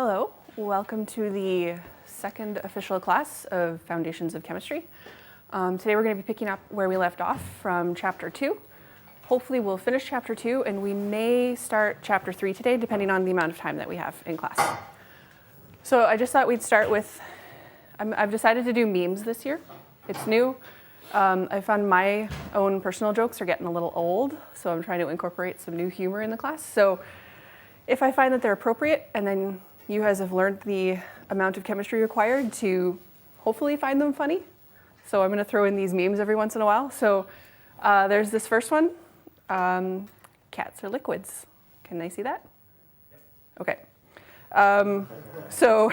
Hello, welcome to the second official class of Foundations of Chemistry. Today we're going to be picking up where we left off from Chapter 2. Hopefully we'll finish Chapter 2 and we may start Chapter 3 today depending on the amount of time that we have in class. So I just thought we'd start with, I've decided to do memes this year. It's new. I found my own personal jokes are getting a little old, so I'm trying to incorporate some new humor in the class. So if I find that they're appropriate and then you guys have learned the amount of chemistry required to hopefully find them funny. So I'm going to throw in these memes every once in a while. So there's this first one. Cats are liquids. Can they see that? Okay. So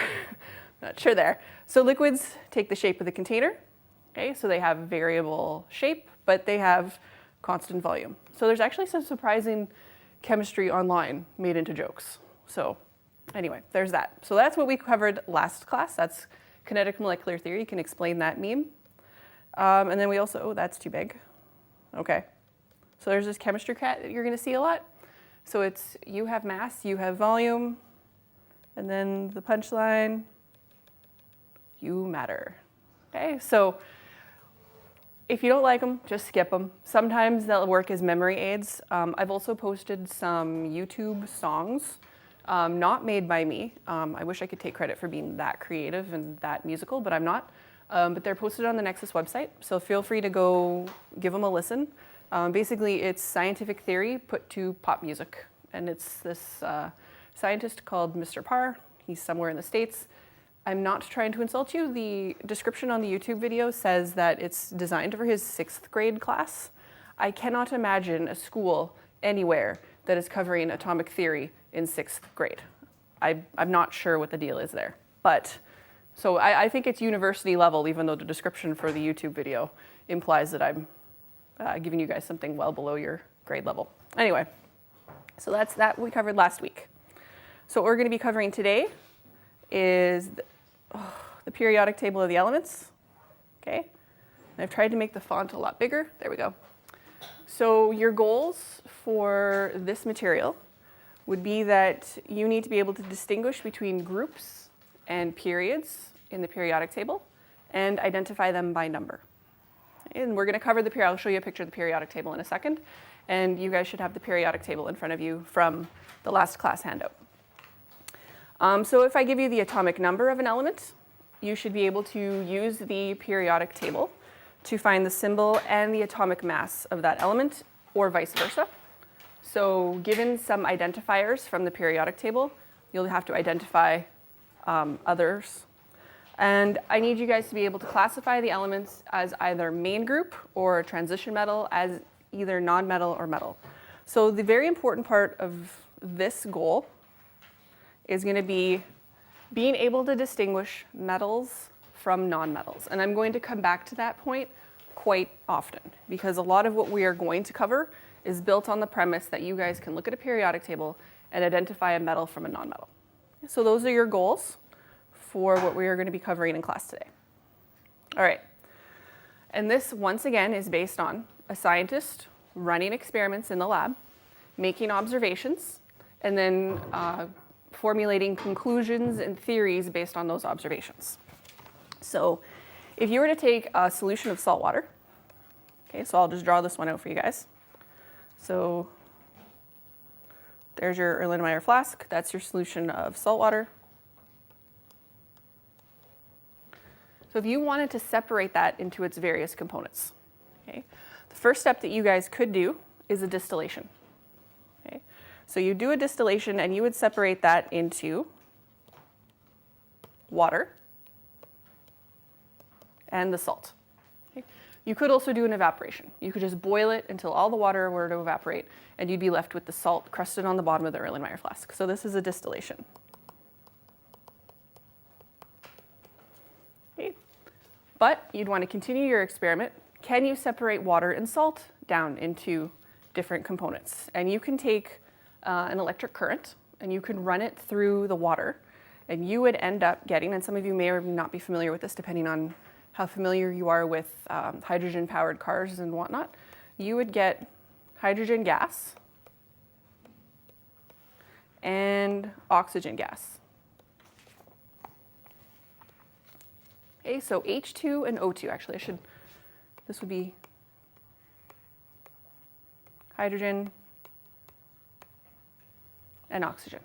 not sure there. So liquids take the shape of the container. Okay, so they have variable shape, but they have constant volume. So there's actually some surprising chemistry online made into jokes. So anyway, there's that. So that's what we covered last class. That's kinetic molecular theory. You can explain that meme. And then we also, oh, that's too big. Okay. So there's this chemistry cat that you're going to see a lot. So it's you have mass, you have volume, and then the punchline, you matter. Okay, so if you don't like them, just skip them. Sometimes they'll work as memory aids. I've also posted some YouTube songs, not made by me. I wish I could take credit for being that creative and that musical, but I'm not. But they're posted on the Nexus website, so feel free to go give them a listen. Basically, it's scientific theory put to pop music. And it's this scientist called Mr. Parr. He's somewhere in the States. I'm not trying to insult you. The description on the YouTube video says that it's designed for his 6th grade class. I cannot imagine a school anywhere that is covering atomic theory in 6th grade. I'm not sure what the deal is there. But, so I think it's university level, even though the description for the YouTube video implies that I'm giving you guys something well below your grade level. Anyway, so that's that we covered last week. So what we're going to be covering today is the periodic table of the elements. Okay, and I've tried to make the font a lot bigger. There we go. So your goals for this material would be that you need to be able to distinguish between groups and periods in the periodic table and identify them by number. And we're going to cover the period. I'll show you a picture of the periodic table in a second. And you guys should have the periodic table in front of you from the last class handout. So if I give you the atomic number of an element, you should be able to use the periodic table to find the symbol and the atomic mass of that element, or vice versa. So given some identifiers from the periodic table, you'll have to identify others. And I need you guys to be able to classify the elements as either main group or transition metal as either non-metal or metal. So the very important part of this goal is going to be being able to distinguish metals from non-metals. And I'm going to come back to that point quite often because a lot of what we are going to cover is built on the premise that you guys can look at a periodic table and identify a metal from a non-metal. So those are your goals for what we are going to be covering in class today. All right. And this, once again, is based on a scientist running experiments in the lab, making observations, and then formulating conclusions and theories based on those observations. So if you were to take a solution of salt water, okay, so I'll just draw this one out for you guys. So there's your Erlenmeyer flask. That's your solution of salt water. So if you wanted to separate that into its various components, okay, the first step that you guys could do is a distillation. Okay, so you do a distillation and you would separate that into water and the salt. Okay. You could also do an evaporation. You could just boil it until all the water were to evaporate and you'd be left with the salt crusted on the bottom of the Erlenmeyer flask. So this is a distillation. Okay. But you'd want to continue your experiment. Can you separate water and salt down into different components? And you can take an electric current and you can run it through the water and you would end up getting, and some of you may or may not be familiar with this depending on how familiar you are with hydrogen powered cars and whatnot, you would get hydrogen gas and oxygen gas. Okay, so H2 and O2, actually this would be hydrogen and oxygen.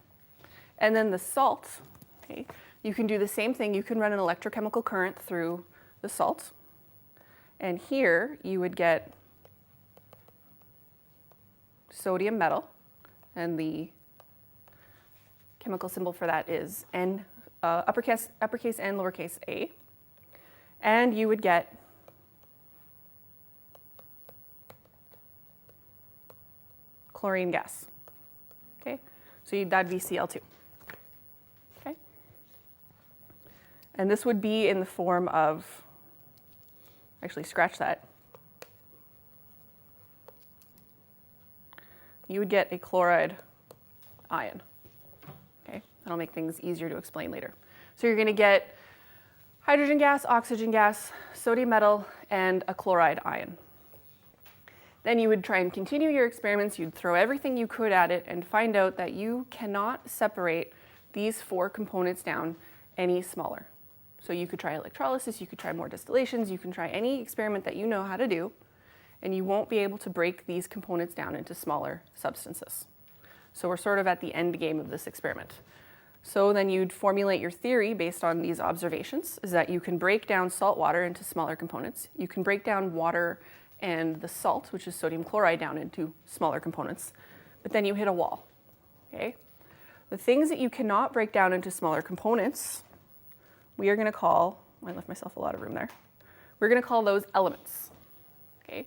And then the salt, okay, you can do the same thing. You can run an electrochemical current through the salt. And here you would get sodium metal, and the chemical symbol for that is N, uppercase N, lowercase a. And you would get chlorine gas. Okay, so that'd be Cl2. Okay, and this would be in the form of, actually scratch that. You would get a chloride ion. Okay, that'll make things easier to explain later. So you're going to get hydrogen gas, oxygen gas, sodium metal, and a chloride ion. Then you would try and continue your experiments. You'd throw everything you could at it and find out that you cannot separate these 4 components down any smaller. So you could try electrolysis, you could try more distillations, you can try any experiment that you know how to do, and you won't be able to break these components down into smaller substances. So we're sort of at the end game of this experiment. So then you'd formulate your theory based on these observations, is that you can break down salt water into smaller components. You can break down water and the salt, which is sodium chloride, down into smaller components, but then you hit a wall, okay? The things that you cannot break down into smaller components, we are gonna call, I left myself a lot of room there, we're gonna call those elements, okay?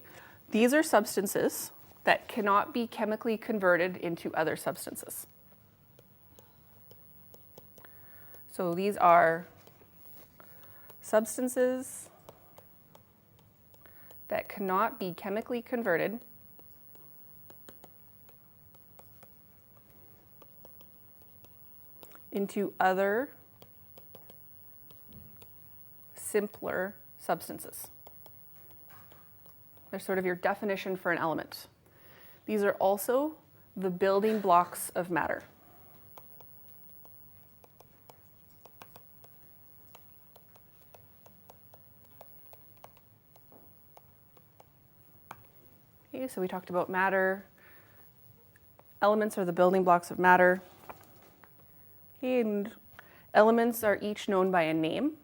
These are substances that cannot be chemically converted into other substances. So these are substances that cannot be chemically converted into other simpler substances. They're sort of your definition for an element. These are also the building blocks of matter. Okay, so we talked about matter. Elements are the building blocks of matter. Okay, and elements are each known by a name,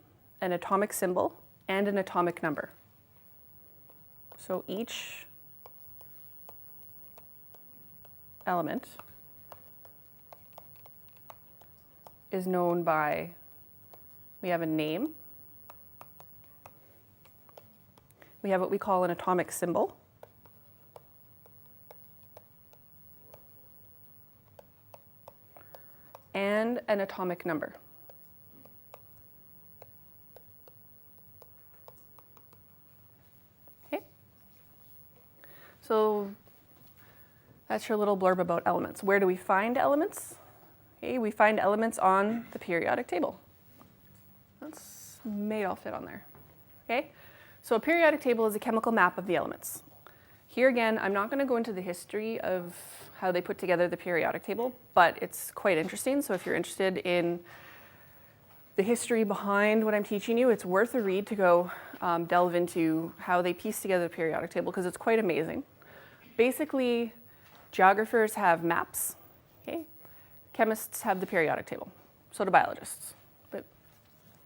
an atomic symbol, and an atomic number. So each element is known by, we have a name, we have what we call an atomic symbol, and an atomic number. Okay, so that's your little blurb about elements. Where do we find elements? Okay, we find elements on the periodic table. That's may all fit on there. Okay, so a periodic table is a chemical map of the elements. Here again, I'm not going to go into the history of how they put together the periodic table, but it's quite interesting. So if you're interested in the history behind what I'm teaching you, it's worth a read to go delve into how they piece together the periodic table, because it's quite amazing. Basically, geographers have maps, okay? Chemists have the periodic table, so do biologists, but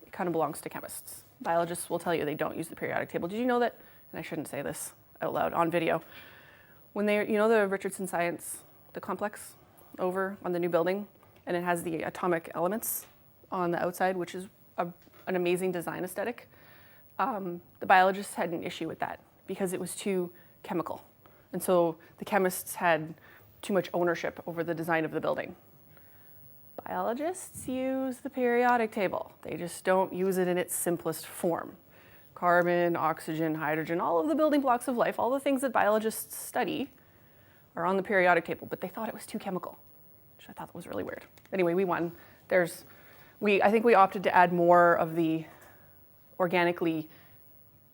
it kind of belongs to chemists. Biologists will tell you they don't use the periodic table. Did you know that, and I shouldn't say this out loud on video, when they, you know the Richardson Science, the complex over on the new building, and it has the atomic elements on the outside, which is an amazing design aesthetic. The biologists had an issue with that because it was too chemical. And so the chemists had too much ownership over the design of the building. Biologists use the periodic table. They just don't use it in its simplest form. Carbon, oxygen, hydrogen, all of the building blocks of life, all the things that biologists study are on the periodic table, but they thought it was too chemical, which I thought was really weird. Anyway, we won. I think we opted to add more of the organically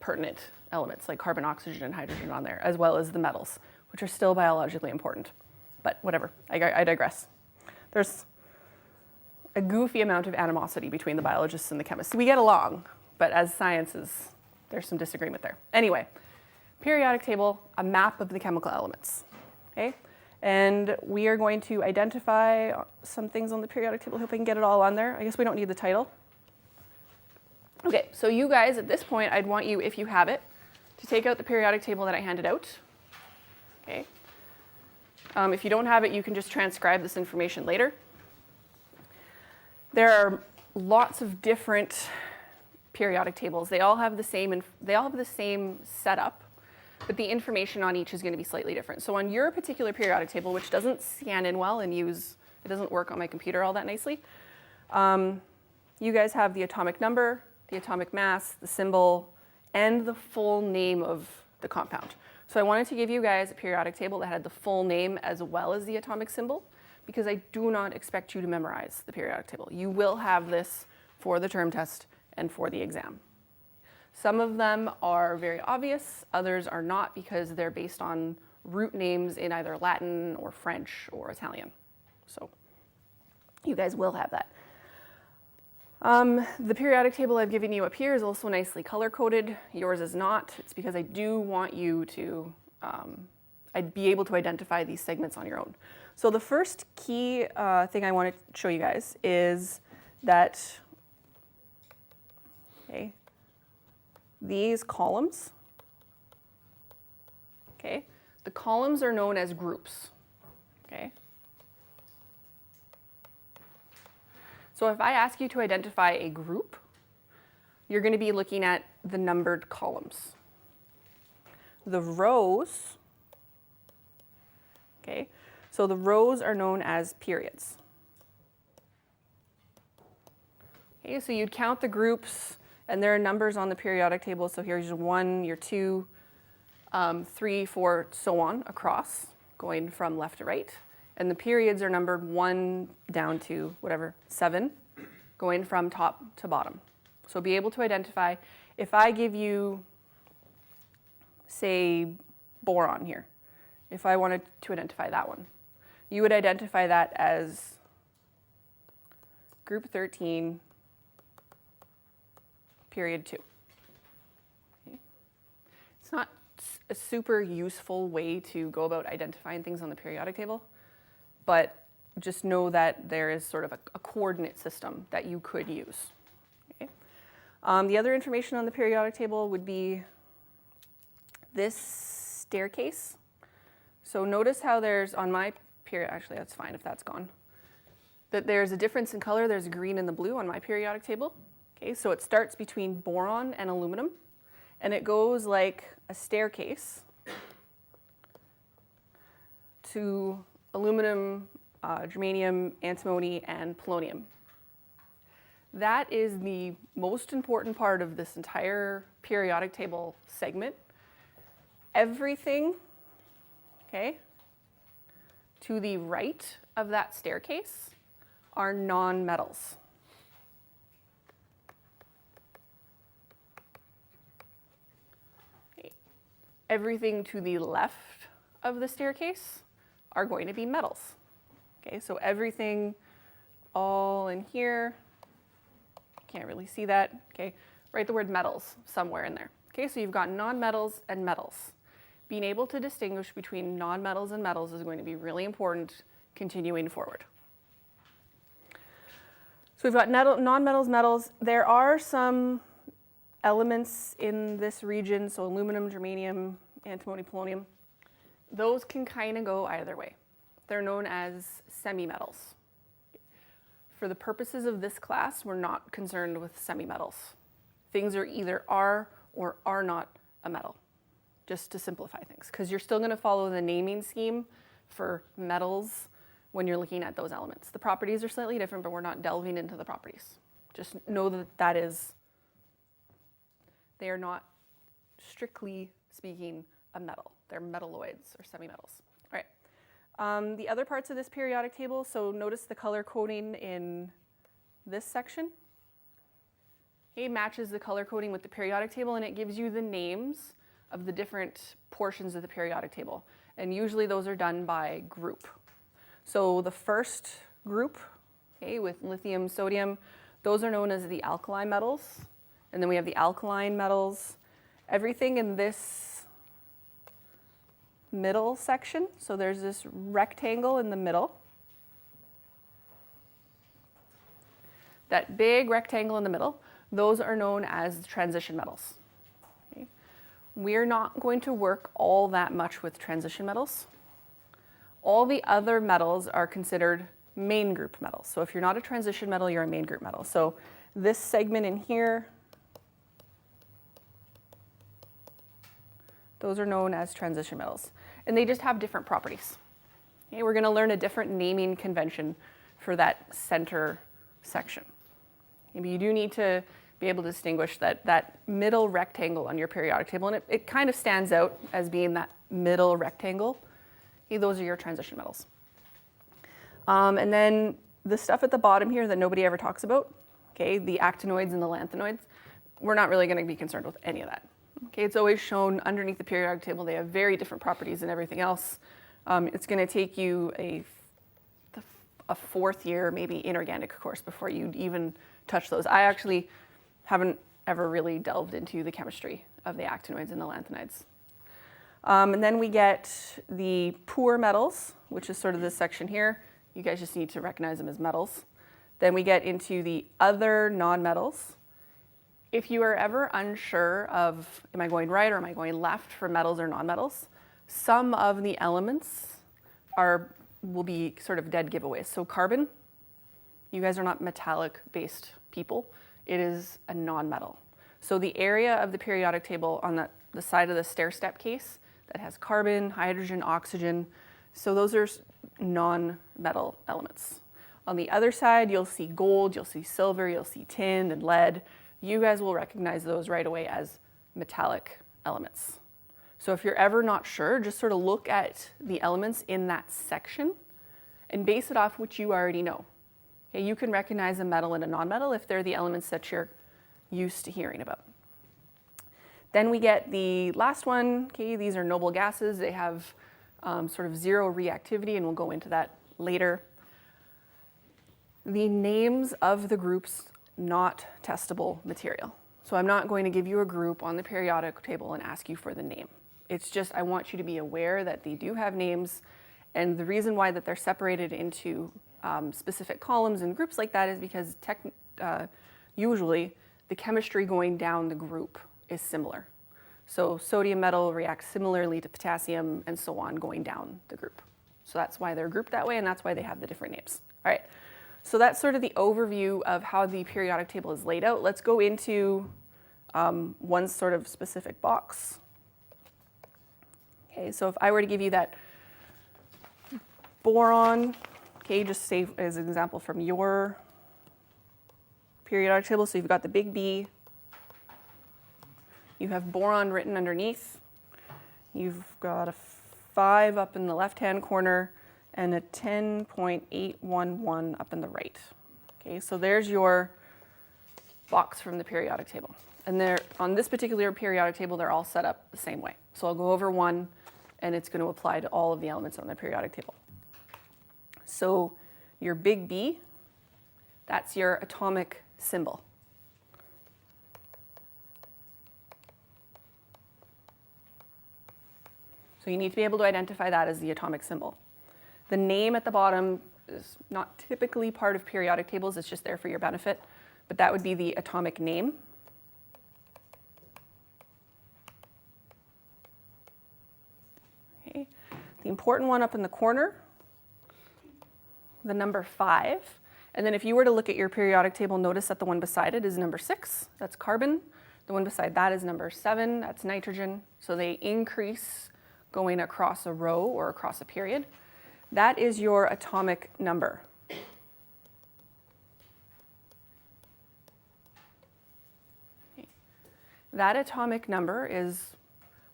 pertinent elements like carbon, oxygen, and hydrogen on there, as well as the metals, which are still biologically important. But whatever, I digress. There's a goofy amount of animosity between the biologists and the chemists. We get along, but as sciences, there's some disagreement there. Anyway, periodic table, a map of the chemical elements, okay? And we are going to identify some things on the periodic table. I hope I can get it all on there. I guess we don't need the title. Okay, so you guys, at this point, I'd want you, if you have it, to take out the periodic table that I handed out, okay? If you don't have it, you can just transcribe this information later. There are lots of different periodic tables. They all have the same setup, but the information on each is going to be slightly different. So on your particular periodic table, which doesn't scan in well and it doesn't work on my computer all that nicely, you guys have the atomic number, the atomic mass, the symbol, and the full name of the compound. So I wanted to give you guys a periodic table that had the full name as well as the atomic symbol, because I do not expect you to memorize the periodic table. You will have this for the term test and for the exam. Some of them are very obvious, others are not, because they're based on root names in either Latin or French or Italian. So you guys will have that. The periodic table I've given you up here is also nicely color-coded. Yours is not. It's because I do want you to I'd be able to identify these segments on your own. So the first key thing I want to show you guys is that, okay, these columns, okay, the columns are known as groups, okay? So if I ask you to identify a group, you're going to be looking at the numbered columns. The rows, okay, so the rows are known as periods. Okay, so you'd count the groups, and there are numbers on the periodic table. So here's your 1, your 2, 3, 4, so on across, going from left to right. And the periods are numbered 1 down to whatever, 7, going from top to bottom. So be able to identify, if I give you, say, boron here, if I wanted to identify that one, you would identify that as group 13, period 2. Okay. It's not a super useful way to go about identifying things on the periodic table, but just know that there is sort of a coordinate system that you could use. Okay. The other information on the periodic table would be this staircase. So notice how there's, on my period, actually that's fine if that's gone, that there's a difference in color. There's a green and the blue on my periodic table. Okay, so it starts between boron and aluminum, and it goes like a staircase to aluminum, germanium, antimony, and polonium. That is the most important part of this entire periodic table segment. Everything, okay, to the right of that staircase are non-metals. Okay. Everything to the left of the staircase are going to be metals. Okay, so everything all in here, can't really see that, okay, write the word metals somewhere in there. Okay, so you've got non-metals and metals. Being able to distinguish between non-metals and metals is going to be really important continuing forward. So we've got non-metals, metals. There are some elements in this region, so aluminum, germanium, antimony, polonium. Those can kind of go either way. They're known as semi-metals. For the purposes of this class, we're not concerned with semi-metals. Things are either are or are not a metal, just to simplify things, because you're still going to follow the naming scheme for metals when you're looking at those elements. The properties are slightly different, but we're not delving into the properties. Just know that they are not, strictly speaking, a metal. They're metalloids or semi-metals. All right. The other parts of this periodic table, so notice the color coding in this section. It matches the color coding with the periodic table, and it gives you the names of the different portions of the periodic table. And usually those are done by group. So the first group, okay, with lithium, sodium, those are known as the alkali metals. And then we have the alkaline metals. Everything in this middle section, so there's this rectangle in the middle. That big rectangle in the middle, those are known as transition metals. Okay. We're not going to work all that much with transition metals. All the other metals are considered main group metals. So if you're not a transition metal, you're a main group metal. So this segment in here, those are known as transition metals. And they just have different properties. Okay, we're going to learn a different naming convention for that center section. Maybe you do need to be able to distinguish that middle rectangle on your periodic table, and it kind of stands out as being that middle rectangle. Okay, those are your transition metals. And then the stuff at the bottom here that nobody ever talks about, okay, the actinoids and the lanthanoids, we're not really going to be concerned with any of that. Okay, it's always shown underneath the periodic table. They have very different properties than everything else. It's going to take you a fourth year, maybe inorganic course before you'd even touch those. I actually haven't ever really delved into the chemistry of the actinoids and the lanthanides. And then we get the poor metals, which is sort of this section here. You guys just need to recognize them as metals. Then we get into the other nonmetals. If you are ever unsure of, am I going right or am I going left for metals or nonmetals, some of the elements will be sort of dead giveaways. So carbon, you guys are not metallic-based people. It is a non-metal. So the area of the periodic table on the side of the stair-step case that has carbon, hydrogen, oxygen, so those are non-metal elements. On the other side, you'll see gold, you'll see silver, you'll see tin and lead. You guys will recognize those right away as metallic elements. So if you're ever not sure, just sort of look at the elements in that section and base it off what you already know. Okay, you can recognize a metal and a non-metal if they're the elements that you're used to hearing about. Then we get the last one. Okay, these are noble gases. They have sort of zero reactivity, and we'll go into that later. The names of the groups, not testable material. So I'm not going to give you a group on the periodic table and ask you for the name. It's just I want you to be aware that they do have names, and the reason why that they're separated into specific columns and groups like that is because usually the chemistry going down the group is similar. So sodium metal reacts similarly to potassium and so on going down the group. So that's why they're grouped that way, and that's why they have the different names. All right, so that's sort of the overview of how the periodic table is laid out. Let's go into one sort of specific box. Okay, so if I were to give you that boron, okay, just say as an example from your periodic table, so you've got the big B, you have boron written underneath, you've got a 5 up in the left-hand corner, and a 10.811 up in the right. Okay, so there's your box from the periodic table. And on this particular periodic table, they're all set up the same way. So I'll go over one, and it's going to apply to all of the elements on the periodic table. So your big B, that's your atomic symbol. So you need to be able to identify that as the atomic symbol. The name at the bottom is not typically part of periodic tables, it's just there for your benefit, but that would be the atomic name. Okay. The important one up in the corner, the number 5. And then if you were to look at your periodic table, notice that the one beside it is number 6, that's carbon. The one beside that is number 7, that's nitrogen. So they increase going across a row or across a period. That is your atomic number. Okay. That atomic number is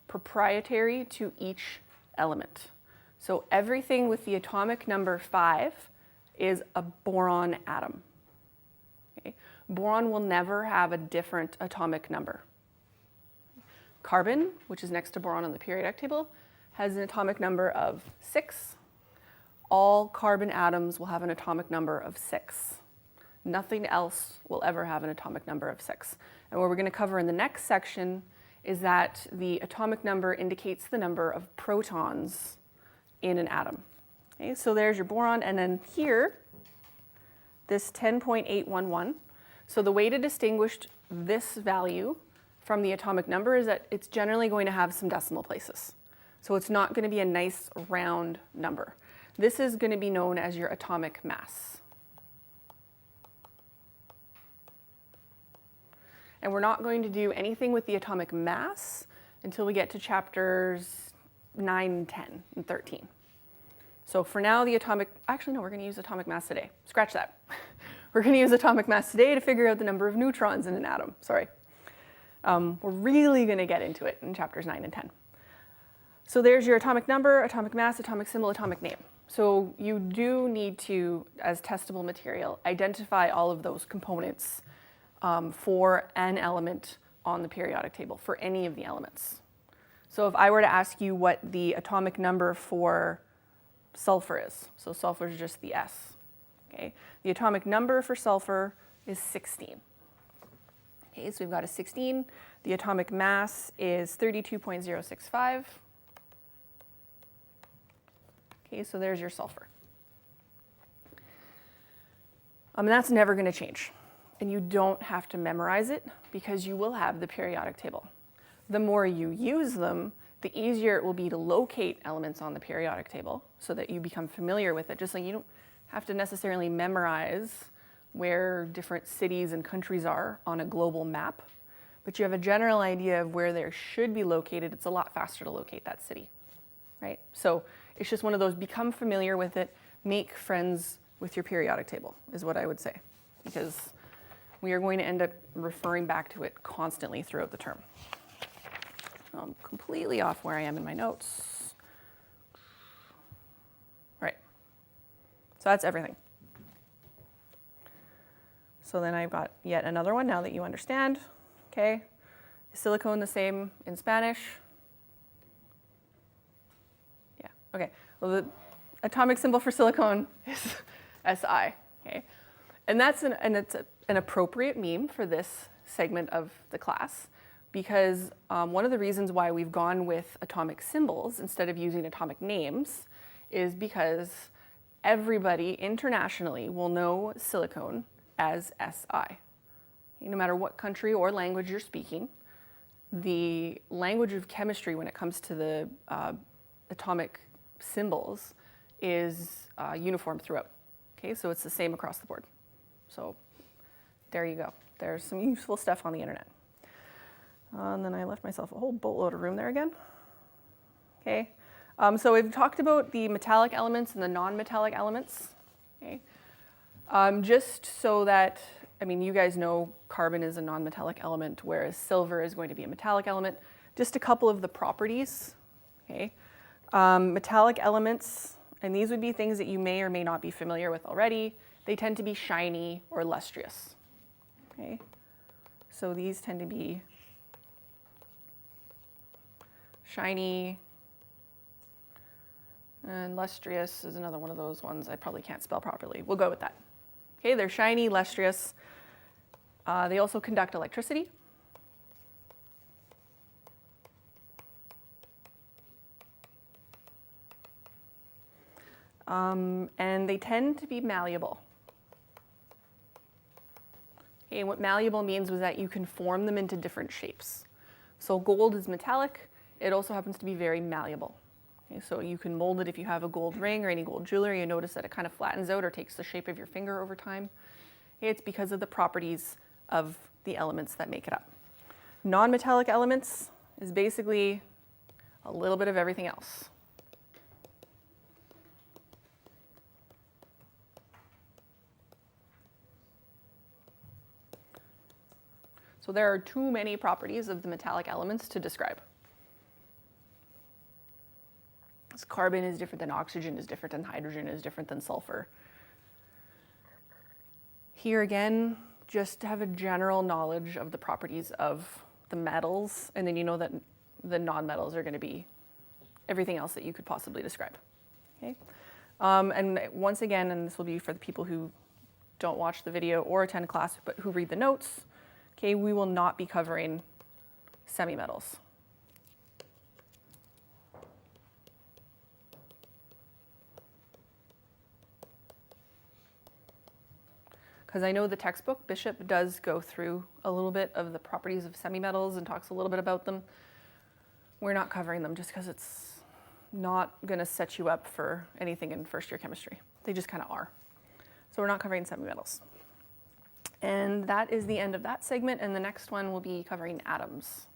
proprietary to each element. So everything with the atomic number 5 is a boron atom. Okay. Boron will never have a different atomic number. Carbon, which is next to boron on the periodic table, has an atomic number of 6. All carbon atoms will have an atomic number of 6. Nothing else will ever have an atomic number of 6. And what we're going to cover in the next section is that the atomic number indicates the number of protons in an atom. Okay, so there's your boron, and then here, this 10.811. So the way to distinguish this value from the atomic number is that it's generally going to have some decimal places. So it's not going to be a nice round number. This is going to be known as your atomic mass. And we're not going to do anything with the atomic mass until we get to chapters 9, 10, and 13. So for now, actually no, we're going to use atomic mass today. Scratch that. We're going to use atomic mass today to figure out the number of neutrons in an atom. Sorry. We're really going to get into it in chapters 9 and 10. So there's your atomic number, atomic mass, atomic symbol, atomic name. So you do need to, as testable material, identify all of those components for an element on the periodic table, for any of the elements. So if I were to ask you what the atomic number for sulfur is, so sulfur is just the S, okay? The atomic number for sulfur is 16. Okay, so we've got a 16. The atomic mass is 32.065. Okay, so there's your sulfur. And that's never going to change. And you don't have to memorize it because you will have the periodic table. The more you use them, the easier it will be to locate elements on the periodic table so that you become familiar with it. Just like you don't have to necessarily memorize where different cities and countries are on a global map, but you have a general idea of where they should be located. It's a lot faster to locate that city, right? So it's just one of those, become familiar with it, make friends with your periodic table is what I would say, because we are going to end up referring back to it constantly throughout the term. I'm completely off where I am in my notes. Right. So that's everything. So then I've got yet another one now that you understand. Okay. Is silicone the same in Spanish? Yeah. Okay. Well, the atomic symbol for silicone is Si. Okay. And that's it's an appropriate meme for this segment of the class, because one of the reasons why we've gone with atomic symbols instead of using atomic names is because everybody internationally will know silicone as Si. No matter what country or language you're speaking, the language of chemistry when it comes to the atomic symbols is uniform throughout. Okay, so it's the same across the board. So there you go. There's some useful stuff on the internet. And then I left myself a whole boatload of room there again. Okay, so we've talked about the metallic elements and the non-metallic elements. Okay, just so that, I mean, you guys know carbon is a non-metallic element, whereas silver is going to be a metallic element. Just a couple of the properties. Okay, metallic elements, and these would be things that you may or may not be familiar with already. They tend to be shiny or lustrous. Okay, so these tend to be shiny, and lustrous is another one of those ones I probably can't spell properly. We'll go with that. Okay, they're shiny, lustrous. They also conduct electricity. And they tend to be malleable. Okay, what malleable means was that you can form them into different shapes. So gold is metallic. It also happens to be very malleable. Okay, so you can mold it if you have a gold ring or any gold jewelry. You notice that it kind of flattens out or takes the shape of your finger over time. Okay, it's because of the properties of the elements that make it up. Non-metallic elements is basically a little bit of everything else. So there are too many properties of the metallic elements to describe. So carbon is different than oxygen, is different than hydrogen, is different than sulfur. Here again, just to have a general knowledge of the properties of the metals, and then you know that the non-metals are going to be everything else that you could possibly describe. Okay? And once again, and this will be for the people who don't watch the video or attend class, but who read the notes, Okay, we will not be covering semimetals. Because I know the textbook, Bishop, does go through a little bit of the properties of semimetals and talks a little bit about them. We're not covering them just because it's not going to set you up for anything in first year chemistry. They just kind of are. So we're not covering semimetals. And that is the end of that segment, and the next one will be covering atoms.